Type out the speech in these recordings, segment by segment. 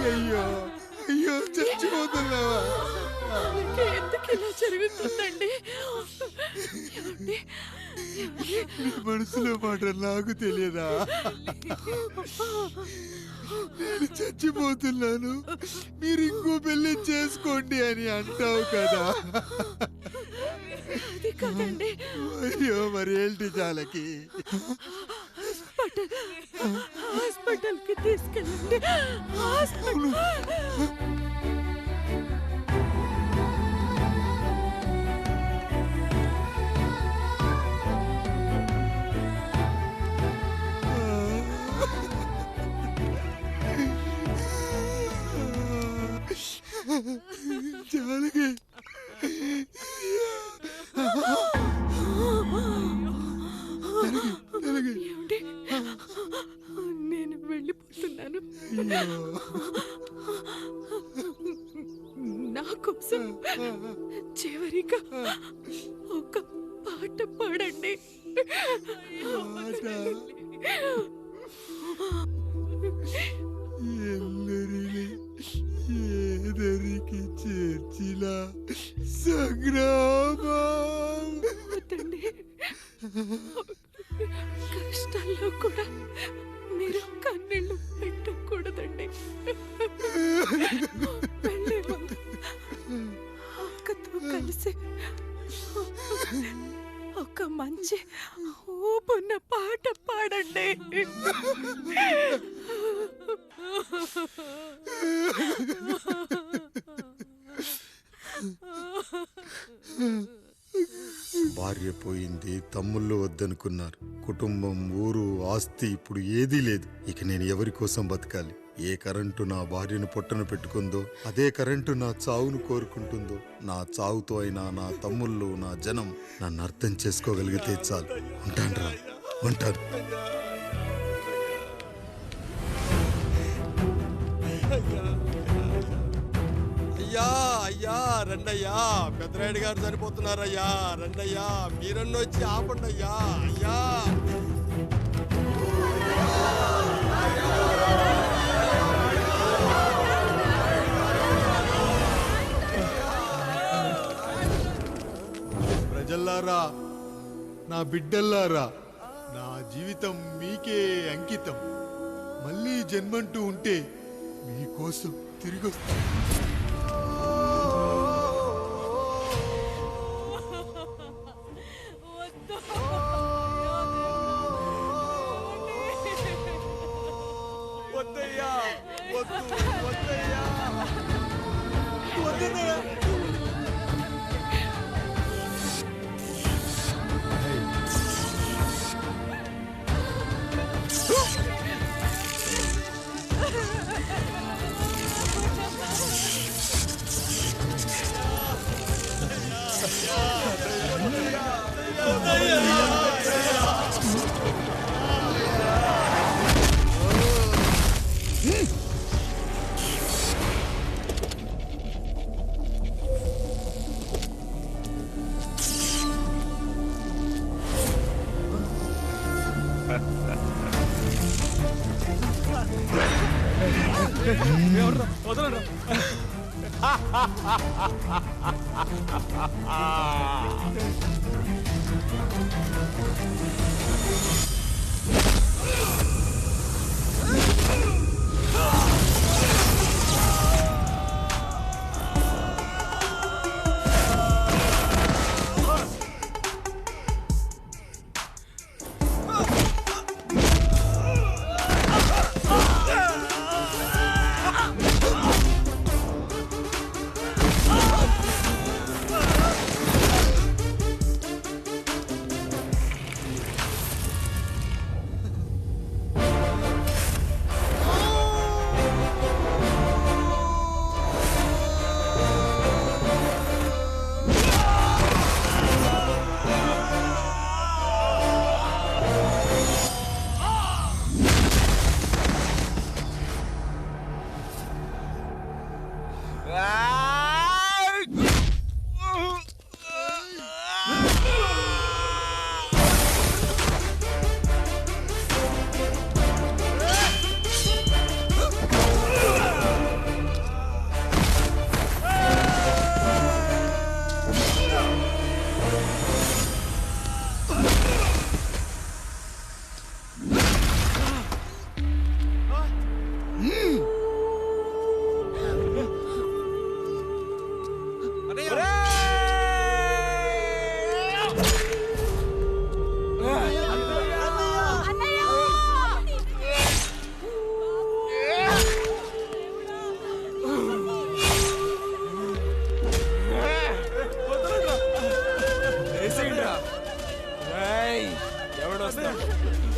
అయ్యో అయ్యో చచ్చిపోతున్నావా? ఎందుకు ఇలా జరుగుతుందండి? నీ మనసులో మాట నాకు తెలియదా? నేను చచ్చిపోతున్నాను, మీరు ఇంకో పెళ్లి చేసుకోండి అని అంటావు కదా. అది కాదండి. అయ్యో మరి ఏంటి జానకి? హాస్పిటల్కి తీసుకెళ్ళండి. హాస్పిటల్ జానకి ఏమిటి? నేను వెళ్ళిపోతున్నాను. నా కోసం చివరిగా ఒక పాట పాడండి. ఎల్లరిని ఏదరికి చేర్చిన సంగ్రామం. వద్దండి. కష్టాల్లో కూడా మీరు కన్నీళ్ళు పెట్టకూడదండి. వెళ్ళే ముందు అక్కతో కలిసి ఒక మంచి ఊపున్న పాట పాడండి. భార్య పోయింది, తమ్ముళ్ళు వద్దనుకున్నారు, కుటుంబం, ఊరు, ఆస్తి ఇప్పుడు ఏదీ లేదు. ఇక నేను ఎవరి కోసం బతకాలి? ఏ కరెంటు నా భార్యను పొట్టను పెట్టుకుందో అదే కరెంటు నా చావును కోరుకుంటుందో. నా చావుతో అయినా నా తమ్ముళ్ళు, నా జనం నన్ను అర్థం చేసుకోగలిగితే చాలు. ఉంటాను, ఉంటాను. అయ్యా అయ్యా రండయ్యా, పెద్దరాయుడు గారు చనిపోతున్నారయ్యా. రండయ్యా, మీరన్నా వచ్చి ఆపండి అయ్యా. అయ్యా ప్రజల్లారా, నా బిడ్డల్లారా, నా జీవితం మీకే అంకితం. మళ్ళీ జన్మంటూ ఉంటే మీకోసం తిరిగి వస్తాను. వద్దయ్యా, వద్దు, వద్దయ్యా, వద్దయ్యా.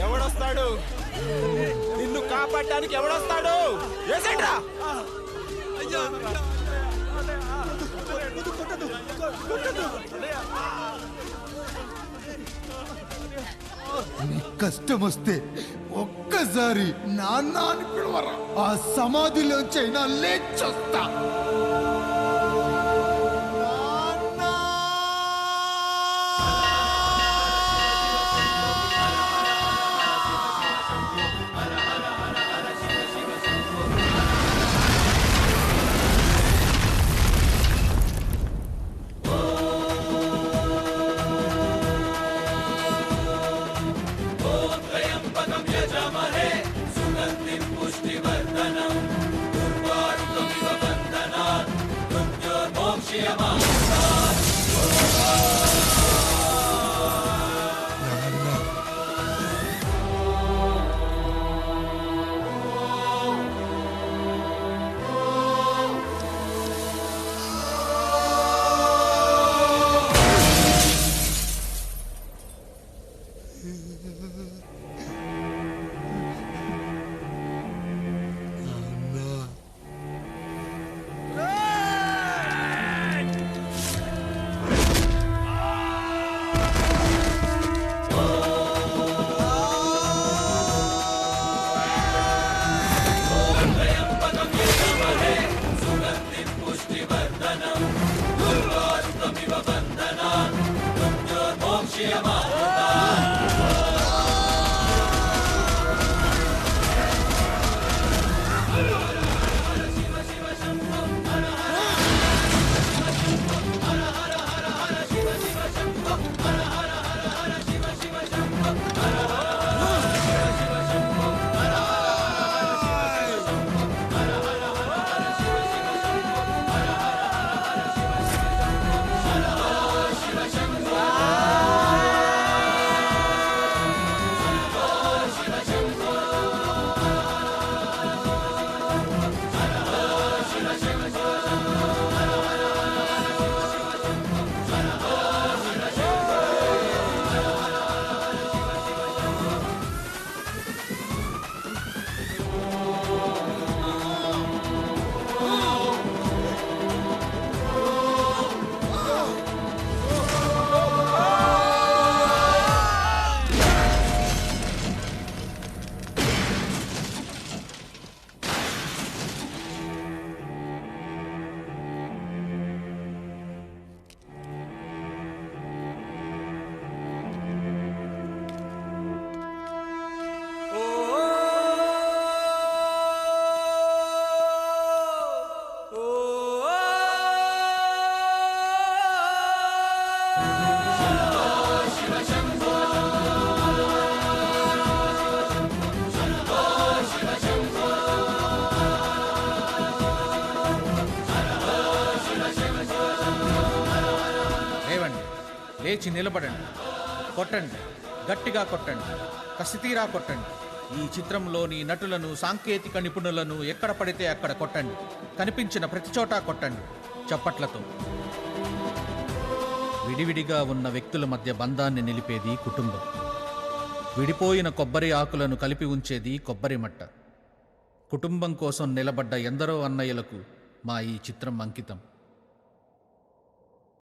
ఎవడొస్తాడు? నిన్ను కాపాడటానికి ఎవడొస్తాడు? వేసేట్రా. నీకు కష్టం వస్తే ఒక్కసారి నాన్న అని పిలవరా, ఆ సమాధిలోంచైనా లేచొస్తా. లేచి నిలబడండి, కొట్టండి, గట్టిగా కొట్టండి, కసితీరా కొట్టండి. ఈ చిత్రంలోని నటులను, సాంకేతిక నిపుణులను ఎక్కడ పడితే అక్కడ కొట్టండి. కనిపించిన ప్రతి చోట కొట్టండి చప్పట్లతో. విడివిడిగా ఉన్న వ్యక్తుల మధ్య బంధాన్ని నిలిపేది కుటుంబం. విడిపోయిన కొబ్బరి ఆకులను కలిపి ఉంచేది కొబ్బరి మట్ట. కుటుంబం కోసం నిలబడ్డ ఎందరో అన్నయ్యలకు మా ఈ చిత్రం అంకితం.